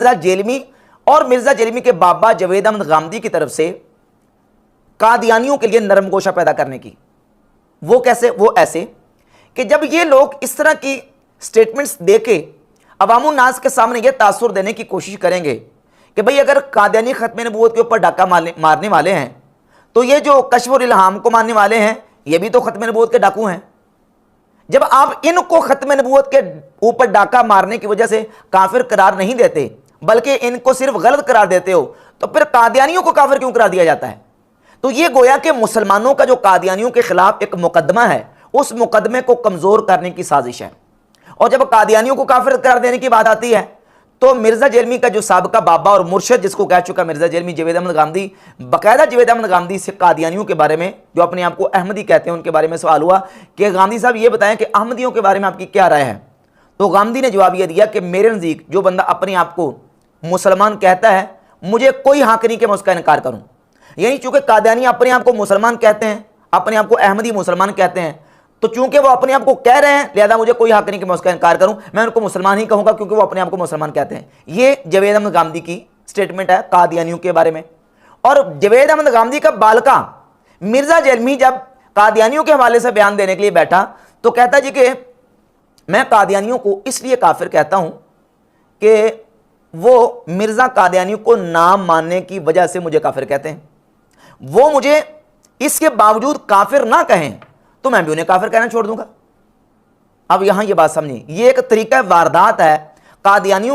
मिर्जा जेलमी और मिर्जा जेलमी के बाबा जवेद अहमद गामदी की तरफ से कादियानियों के लिए नरम गोशा पैदा करने की। वो कैसे? वो ऐसे कि जब ये लोग इस तरह की स्टेटमेंट्स देके अवामुन नास के सामने ये तासुर देने की कोशिश करेंगे कि भाई अगर कादियानी खत्म नबूवत के ऊपर डाका मारने वाले हैं तो ये जो कश्फ इल्हाम को मानने वाले हैं ये भी तो खत्म नबूवत के डाकू हैं। जब आप इनको खत्म नबूवत के ऊपर डाका मारने की वजह से काफिर करार नहीं देते बल्कि इनको सिर्फ गलत करार देते हो, तो फिर कादियानियों को काफिर क्यों करार दिया जाता है? तो ये गोया कि मुसलमानों का जो कादियानियों के खिलाफ एक मुकदमा है, उस मुकदमे को कमजोर करने की साजिश है। और जब कादियानियों को काफिर करार देने की बात आती है तो मिर्जा जेलमी का जो साबका बाबा और मुर्शिद जिसको कह चुका मिर्जा जेलमी जवेद अहमद गामदी, बाकायदा जवेद अहमद गामदी से कादियानियों के बारे में, जो अपने आप को अहमदी कहते हैं, उनके बारे में सवाल हुआ कि गामदी साहब ये बताएं कि अहमदियों के बारे में आपकी क्या राय है। तो गामदी ने जवाब यह दिया कि मेरे नज़दीक जो बंदा अपने आप को मुसलमान कहता है मुझे कोई हक नहीं कि मैं उसका इनकार करूँ। यानी चूंकि कादियानी अपने आप को मुसलमान कहते हैं, अपने आप को अहमदी मुसलमान कहते हैं, तो चूंकि वो अपने आप को कह रहे हैं लिहाजा मुझे कोई हक नहीं कि मैं उसका इनकार करूं, मैं उनको मुसलमान ही कहूंगा क्योंकि वो अपने आप को मुसलमान कहते हैं। ये जवेद अहमद गामदी की स्टेटमेंट है कादियानियों के बारे में। और जवेद अहमद गामदी का बालका मिर्जा जेलमी जब कादियानियों के हवाले से बयान देने के लिए बैठा तो कहता जी कि मैं कादियानियों को इसलिए काफिर कहता हूं कि वो मिर्जा कादियानियों को नाम मानने की वजह से मुझे काफिर कहते हैं। वो मुझे इसके बावजूद काफिर ना कहें तो मैं भी उन्हें काफिर कहना छोड़ दूंगा। अब यहां ये बात समझिए, ये एक तरीका वारदात है कादियानियों